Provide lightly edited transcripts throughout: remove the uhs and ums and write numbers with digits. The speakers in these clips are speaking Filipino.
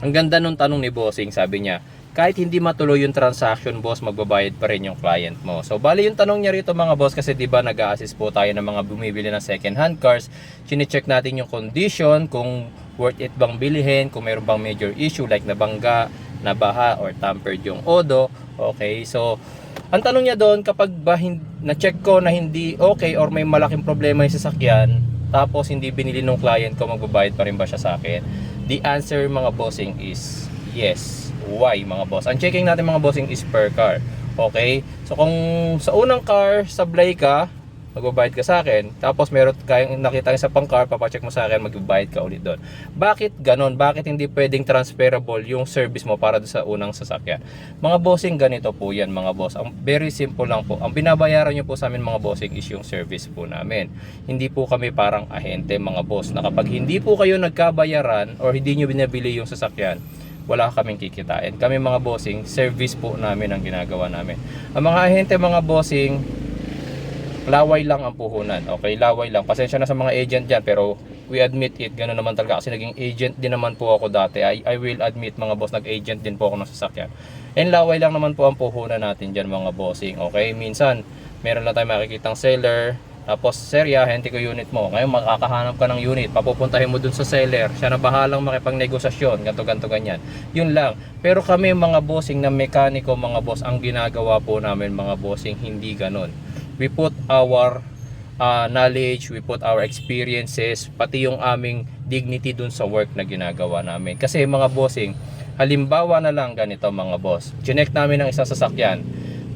Ang ganda nung tanong ni bossing, sabi niya, kahit hindi matuloy yung transaction, boss, magbabayad pa rin yung client mo. So, bali yung tanong niya rito mga boss, kasi diba nag-a-assist po tayo ng mga bumibili ng second hand cars. Chine-check natin yung condition, kung worth it bang bilihin, kung meron bang major issue like nabangga, nabaha, or tampered yung odo. Okay, so, ang tanong niya doon, kapag ba na-check ko na hindi okay or may malaking problema yung sasakyan, tapos hindi binili ng client ko, magbabayad pa rin ba siya sa akin? The answer mga bossing is yes. Why mga boss? Ang checking natin mga bossing is per car. Okay? So kung sa unang car, sablay ka, magbabayad ka sa akin. Tapos meron kayong nakita sa pang car, papacheck mo sa akin, magbabayad ka ulit doon. Bakit ganon? Bakit hindi pwedeng transferable yung service mo para sa unang sasakyan? Mga bossing, ganito po yan mga boss. Ang very simple lang po. Ang binabayaran nyo po sa amin mga bossing is yung service po namin. Hindi po kami parang ahente mga boss, na kapag hindi po kayo nagkabayaran or hindi nyo binabili yung sasakyan, wala kaming kikitain. Kami mga bossing, service po namin ang ginagawa namin. Ang mga ahente mga bossing, laway lang ang puhunan. Okay, laway lang. Pasensya na sa mga agent dyan, pero we admit it, gano'n naman talaga. Kasi naging agent din naman po ako dati. I will admit mga boss, nag-agent din po ako ng sasakyan. And laway lang naman po ang puhunan natin dyan mga bossing. Okay, minsan, meron lang tayo makikitang seller, tapos, sir, ahente ko unit mo. Ngayon, makakahanap ka ng unit. Papupuntahin mo dun sa seller. Siya na bahalang makipagnegosasyon. Ganto, ganyan. Yun lang. Pero kami mga bossing na mekaniko mga boss, ang ginagawa po namin mga bossing, hindi ganon. We put our knowledge, we put our experiences, pati yung aming dignity dun sa work na ginagawa namin. Kasi mga bossing, halimbawa na lang ganito mga boss. Chinek namin ang isang sasakyan.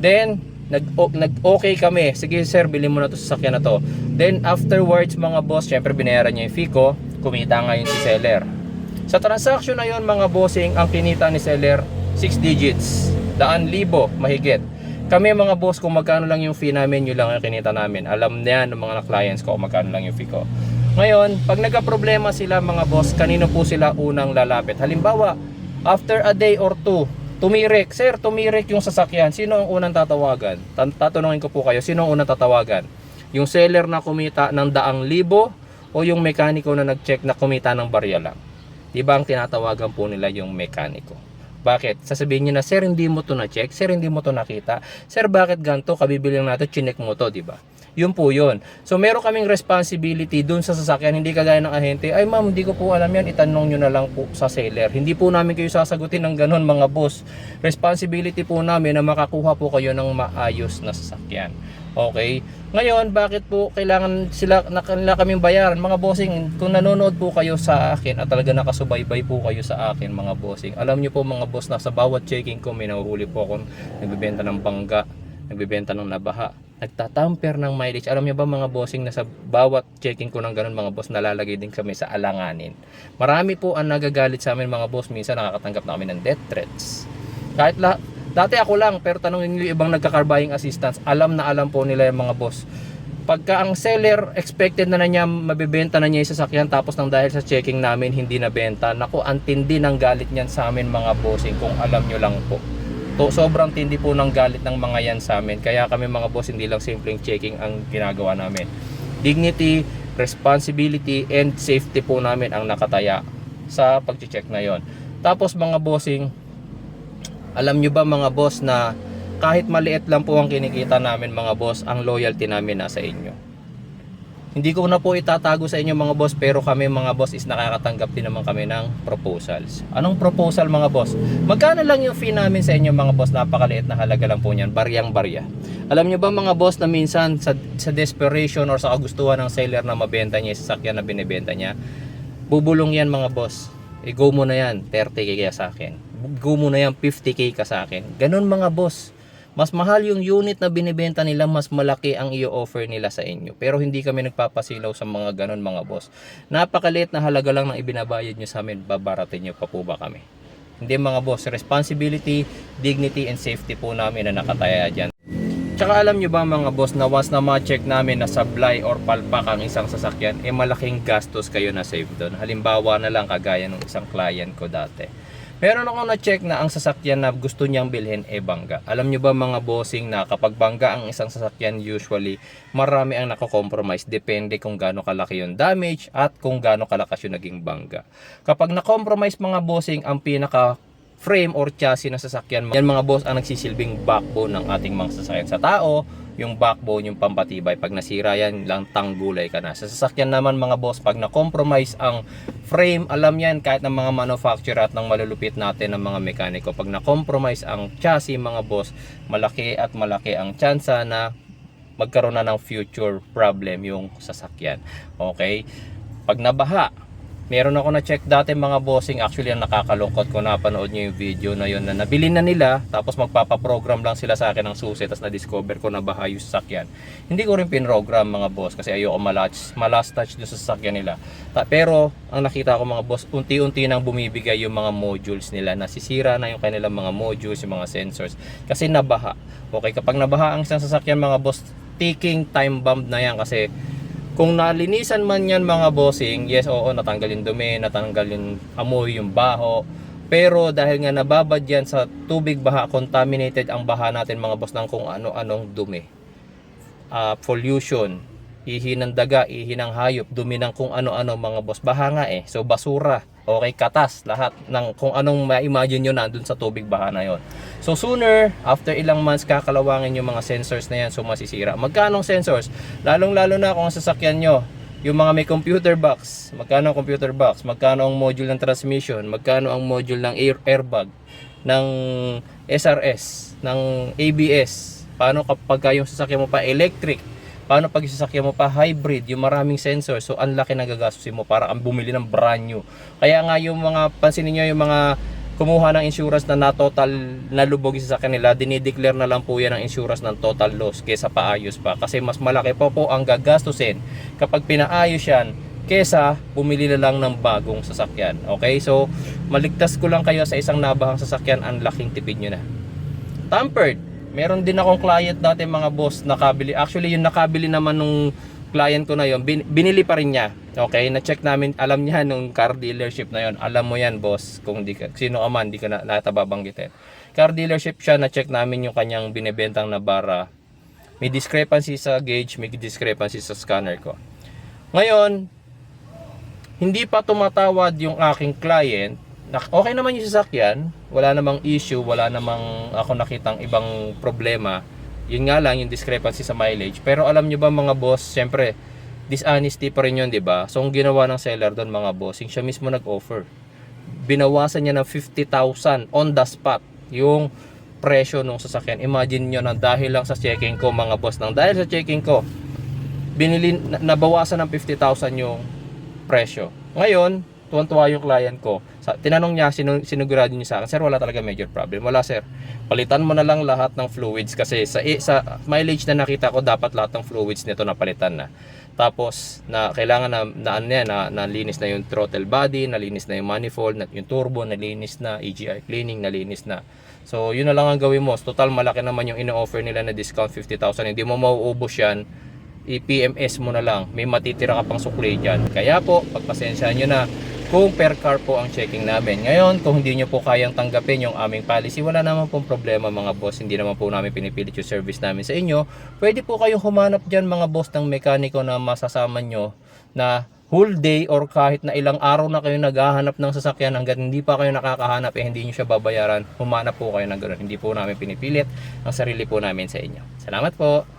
Then, nag-okay kami. Sige sir, bilhin mo na to sa sasakyan na to. Then afterwards mga boss, syempre binayaran niya yung fee ko, kumita ngayon si seller. Sa transaction na yon mga bossing, ang kinita ni seller 6 digits, 100,000 mahigit. Kami mga boss, kung magkano lang yung fee namin, yun lang ang kinita namin. Alam na yan ng mga clients ko kung magkano lang yung fee ko. Ngayon, pag nagka-problema sila mga boss, kanino po sila unang lalapit? Halimbawa, after a day or two, tumirik, sir, tumirik yung sasakyan. Sino ang unang tatawagan? Tatanungin ko po kayo, sino ang unang tatawagan? Yung seller na kumita ng 100,000 o yung mekaniko na nag-check na kumita ng barya lang? Diba ang tinatawagan po nila yung mekaniko? Bakit? Sasabihin niyo na, sir, hindi mo to na-check, sir, hindi mo to nakita, sir, bakit ganito? Kabibili lang natin, chinek mo to, diba? Yun po yun. So meron kaming responsibility dun sa sasakyan, hindi kagaya ng ahente, ay ma'am, hindi ko po alam yan, itanong nyo na lang po sa seller. Hindi po namin kayo sasagutin ng ganun mga boss. Responsibility po namin na makakuha po kayo ng maayos na sasakyan. Okay? Ngayon, bakit po kailangan sila na kaming bayaran mga bossing? Kung nanonood po kayo sa akin at talaga nakasubaybay po kayo sa akin mga bossing, alam nyo po mga boss na sa bawat checking ko may nahuhuli po akong nagbibenta ng bangga, nagbibenta ng nabaha, nagtatamper ng mileage. Alam niyo ba mga bossing na sa bawat checking ko ng ganun mga boss, nalalagay din kami sa alanganin. Marami po ang nagagalit sa amin mga boss, minsan nakakatanggap na kami ng death threats. Kahit dati ako lang, pero tanongin niyo yung ibang nagka-car buying assistance, alam na alam po nila yung mga boss. Pagka ang seller expected na niya mabibenta na niya yung sasakyan, tapos nang dahil sa checking namin hindi nabenta, naku, ang tindi ng galit niyan sa amin mga bossing, kung alam niyo lang po. Sobrang tindi po ng galit ng mga yan sa amin. Kaya kami mga boss, hindi lang simpleng checking ang ginagawa namin. Dignity, responsibility, and safety po namin ang nakataya sa pag-check na yon. Tapos mga bossing, alam nyo ba mga boss na kahit maliit lang po ang kinikita namin mga boss, ang loyalty namin nasa inyo. Hindi ko na po itatago sa inyo mga boss, pero kami mga boss is nakakatanggap din naman kami ng proposals. Anong proposal mga boss? Magkano lang yung fee namin sa inyo mga boss? Napakaliit na halaga lang po niyan, baryang-barya. Alam nyo ba mga boss na minsan sa desperation or sa kagustuhan ng seller na mabenta niya yung sasakyan na binibenta niya, bubulong yan mga boss. Go mo na yan, 30k kaya sa akin. Go mo na yan, 50k ka sa akin. Ganun mga boss. Mas mahal yung unit na binibenta nila, mas malaki ang i-offer nila sa inyo. Pero hindi kami nagpapasilaw sa mga ganun mga boss. Napakaliit na halaga lang ng ibinabayad nyo sa amin, babaratin nyo pa po ba kami? Hindi mga boss, responsibility, dignity, and safety po namin na nakataya dyan. Tsaka alam nyo ba mga boss na once na ma-check namin na sablay or palpak ang isang sasakyan, malaking gastos kayo na save doon. Halimbawa na lang kagaya ng isang client ko dati. Meron ako na-check na ang sasakyan na gusto niyang bilhin bangga. Alam niyo ba mga bossing na kapag bangga ang isang sasakyan, usually marami ang nako-compromise, depende kung gaano kalaki yung damage at kung gaano kalakas yung naging bangga. Kapag na-compromise mga bossing ang pinaka frame or chassis ng sasakyan, yan mga boss ang nagsisilbing backbone ng ating mga sasakyan. Sa tao, yung backbone, yung pampatibay. Pag nasira yan, lang tanggulay ka na. Sa sasakyan naman mga boss, pag na-compromise ang frame, alam yan kahit ng mga manufacturer at ng malulupit natin ng mga mekaniko. Pag na-compromise ang chassis mga boss, malaki at malaki ang tsansa na magkaroon na ng future problem yung sasakyan. Okay? Pag nabaha, meron ako na-check dati mga bossing, actually ang nakakalungkot ko, napanood nyo yung video na yun na nabili na nila, tapos magpapaprogram lang sila sa akin ng susi, tapos na-discover ko na baha yung sasakyan. Hindi ko rin pinrogram mga boss kasi ayoko malast touch doon sa sasakyan nila. Pero ang nakita ko mga boss, unti-unti nang bumibigay yung mga modules nila, nasisira na yung kanilang mga modules, yung mga sensors, kasi nabaha. Okay, kapag nabaha ang isang sasakyan mga boss, ticking time bomb na yan kasi kung nalinisan man yan mga bossing, yes, oo, natanggal yung dumi, natanggal yung amoy, yung baho. Pero dahil nga nababad yan sa tubig baha, contaminated ang baha natin mga boss ng kung ano-anong dumi. Pollution, ihi ng daga, ihi ng hayop, dumi ng kung ano-ano mga boss. Baha nga eh, so basura, okay, katas, lahat ng kung anong ma-imagine nyo nandun sa tubig baha na yon. So sooner, after ilang months, kakalawangin yung mga sensors na yan, so masisira. Magkano sensors? Lalong-lalo na kung sasakyan nyo, yung mga may computer box, magkano ang computer box? Magkano ang module ng transmission? Magkano ang module ng airbag? Ng SRS? Ng ABS? Paano kapag yung sasakyan mo pa electric? Paano pag sasakyan mo pa hybrid, yung maraming sensors, so ang laki na gagastusin mo para kang bumili ng brand new. Kaya nga yung mga, pansinin nyo yung mga kumuha ng insurance na total nalubog sa kanila, dinideclare na lang po yan ang insurance ng total loss kesa paayos pa. Kasi mas malaki po ang gagastusin kapag pinaayos yan kesa bumili na lang ng bagong sasakyan. Okay, so maligtas ko lang kayo sa isang nabahang sasakyan, ang laking tipid nyo na. Tampered. Meron din akong client dati mga boss nakabili. Actually yung nakabili naman nung client ko na yon, binili pa rin niya. Okay, na-check namin, alam niya nung car dealership na yon. Alam mo yan boss, kung di ka, sino ka man, di ka na natababanggitin. Car dealership siya, na-check namin yung kanyang binibentang na bara. May discrepancy sa gauge, may discrepancy sa scanner ko. Ngayon, hindi pa tumatawad yung aking client. Okay naman yung sasakyan, wala namang issue, wala namang ako nakitang ibang problema. Yun nga lang yung discrepancy sa mileage. Pero alam nyo ba mga boss, syempre dishonesty pa rin yun, di ba? So ang ginawa ng seller doon mga boss, yung siya mismo nag-offer, binawasan niya ng 50,000 on the spot yung presyo ng sasakyan. Imagine nyo na dahil lang sa checking ko mga boss, nang dahil sa checking ko nabawasan ng 50,000 yung presyo. Ngayon tuwan-tuwa yung client ko. Tinanong niya, sinigurado niya sa akin, sir, wala talaga major problem. Wala sir, palitan mo na lang lahat ng fluids kasi sa mileage na nakita ko, dapat lahat ng fluids nito napalitan na. Tapos na kailangan na linis na yung throttle body, nalinis na yung manifold, yung turbo nalinis na, EGR cleaning nalinis na. So yun na lang ang gawin mo. Total malaki naman yung ino-offer nila na discount 50,000. Hindi mo mauubos yan, i-PMS mo na lang, may matitira ka pang sukli dyan. Kaya po, pagpasensyahan nyo na kung per car po ang checking namin. Ngayon, kung hindi nyo po kayang tanggapin yung aming policy, wala naman pong problema mga boss. Hindi naman po namin pinipilit yung service namin sa inyo. Pwede po kayong humanap dyan mga boss ng mekaniko na masasama nyo na whole day or kahit na ilang araw na kayo naghahanap ng sasakyan hanggat hindi pa kayo nakakahanap, hindi nyo siya babayaran. Humanap po kayo ng gano'n. Hindi po namin pinipilit ang sarili po namin sa inyo. Salamat po!